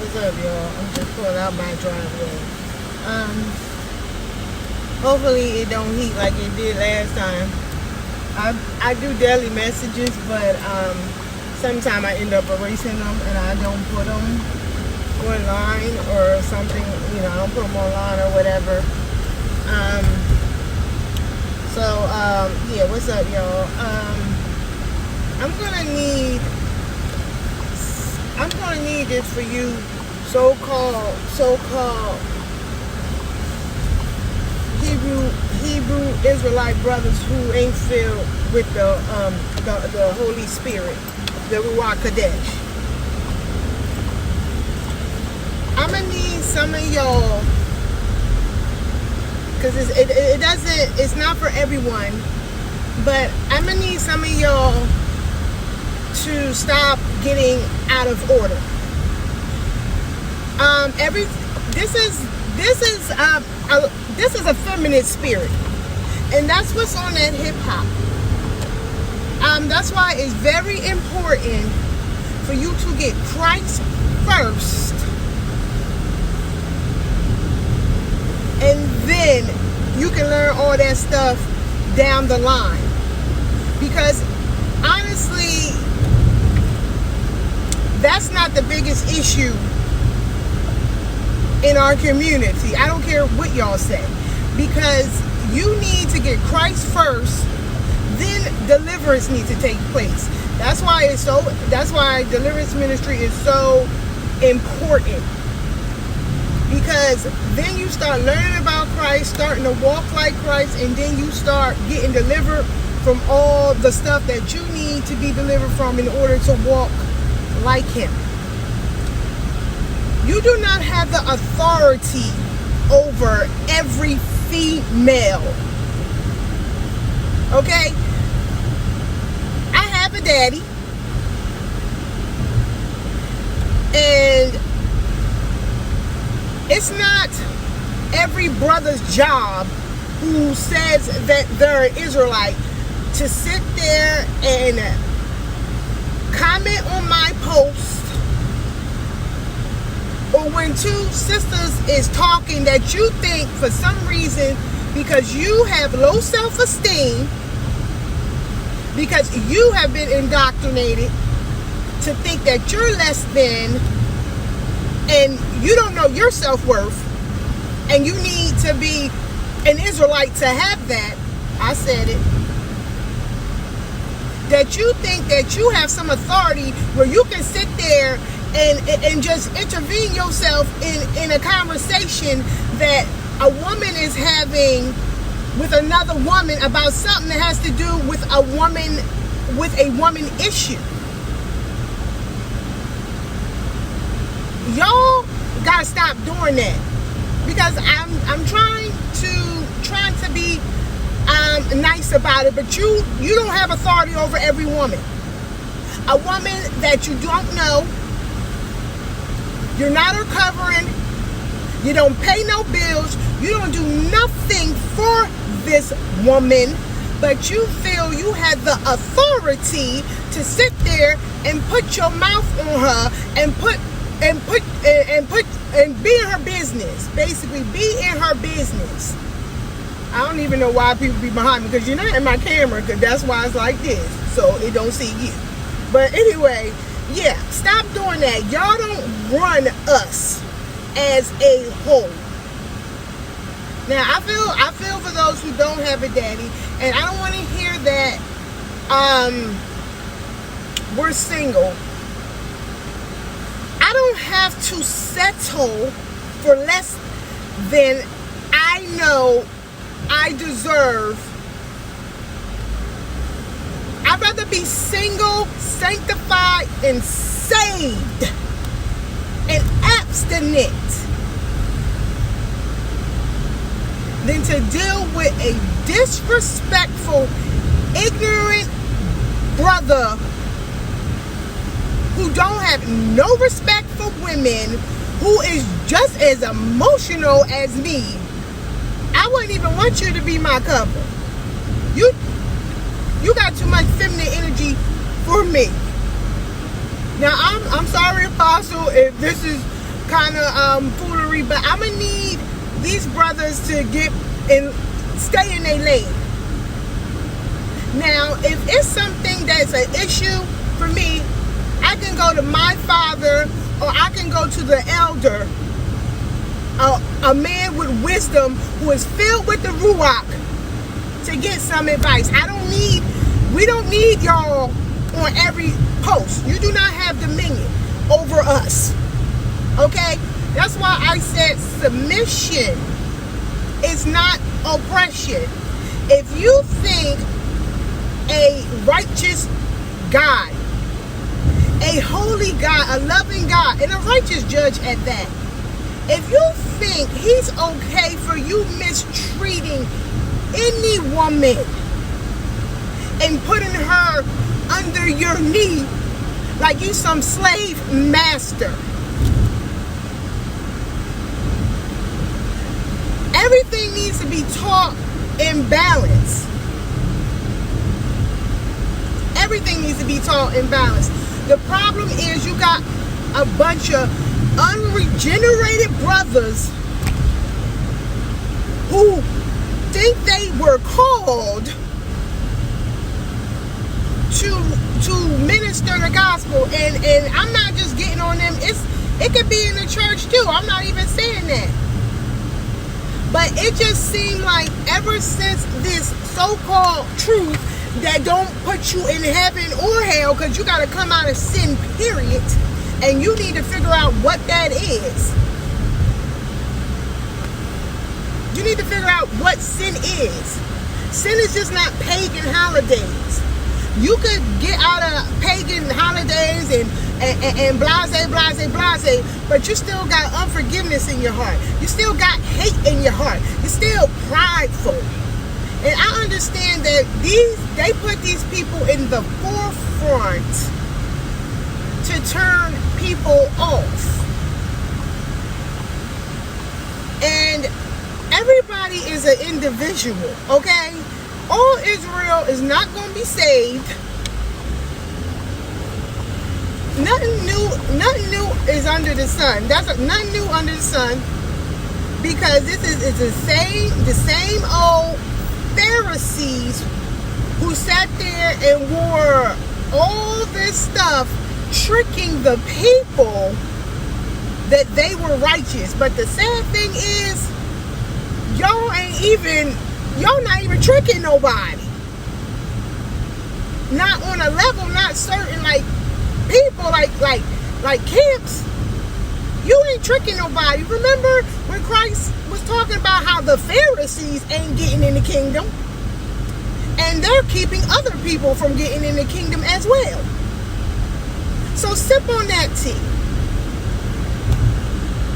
What's up, y'all? I'm just pulling out my driveway. Hopefully it don't heat like it did last time. I do daily messages, but sometimes I end up erasing them and I don't put them online or something. You know, I don't put them online or whatever. Yeah. What's up, y'all? I'm gonna need this for you so-called Hebrew Israelite brothers who ain't filled with the Holy Spirit, the Ruach Kadesh. I'm gonna need some of y'all, because it's not for everyone, but I'm gonna need some of y'all to stop getting out of order. This is a feminine spirit, and that's what's on that hip hop. That's why it's very important for you to get Christ first, and then you can learn all that stuff down the line. Because honestly, that's not the biggest issue in our community. I don't care what y'all say, because you need to get Christ first, then deliverance needs to take place. That's why deliverance ministry is so important, because then you start learning about Christ, starting to walk like Christ, and then you start getting delivered from all the stuff that you need to be delivered from in order to walk like him. You do not have the authority over every female. Okay? I have a daddy, and it's not every brother's job who says that they're an Israelite to sit there and comment on my post, or when two sisters is talking that you think for some reason, because you have low self-esteem, because you have been indoctrinated to think that you're less than, and you don't know your self-worth, and you need to be an Israelite to have that. I said it. That you think that you have some authority where you can sit there and just intervene yourself in a conversation that a woman is having with another woman about something that has to do with a woman issue. Y'all gotta stop doing that, because I'm trying to be nice about it, but you don't have authority over every woman. A woman that you don't know, you're not her covering, you don't pay no bills, you don't do nothing for this woman, but you feel you have the authority to sit there and put your mouth on her and be in her business. Basically, be in her business. I don't even know why people be behind me, because you're not in my camera, because that's why it's like this, so it don't see you. But anyway, yeah, stop doing that. Y'all don't run us as a whole. Now, I feel for those who don't have a daddy, and I don't want to hear that we're single. I don't have to settle for less than I know I deserve. I'd rather be single, sanctified, and saved, and abstinent, than to deal with a disrespectful, ignorant brother who don't have no respect for women, who is just as emotional as me. I wouldn't even want you to be my couple. You got too much feminine energy for me. Now, I'm sorry, Apostle, if this is kind of foolery, but I'm gonna need these brothers to get and stay in their lane. Now, if it's something that's an issue for me, I can go to my father, or I can go to the elder, a man with wisdom who is filled with the Ruach, to get some advice. We don't need y'all on every post. You do not have dominion over us. Okay? That's why I said submission is not oppression. If you think a righteous God, a holy God, a loving God, and a righteous judge at that, if you think he's okay for you mistreating any woman and putting her under your knee like you some slave master, everything needs to be taught in balance. Everything needs to be taught in balance. The problem is you got a bunch of unregenerated brothers who think they were called to minister the gospel, and I'm not just getting on them. It could be in the church too. I'm not even saying that. But it just seemed like ever since this so-called truth that don't put you in heaven or hell, because you got to come out of sin, period, and you need to figure out what that is. You need to figure out what sin is. Sin is just not pagan holidays. You could get out of pagan holidays and blase, but you still got unforgiveness in your heart. You still got hate in your heart. You're still prideful. And I understand that they put these people in the forefront to turn people off. And everybody is an individual, okay? All Israel is not going to be saved. Nothing new is under the sun. Nothing new under the sun, because this is the same old Pharisees who sat there and wore all this stuff, tricking the people that they were righteous. But the sad thing is, y'all not even tricking nobody. Not on a level, not certain like people like camps. You ain't tricking nobody. Remember when Christ was talking about how the Pharisees ain't getting in the kingdom, and they're keeping other people from getting in the kingdom as well. So sip on that tea.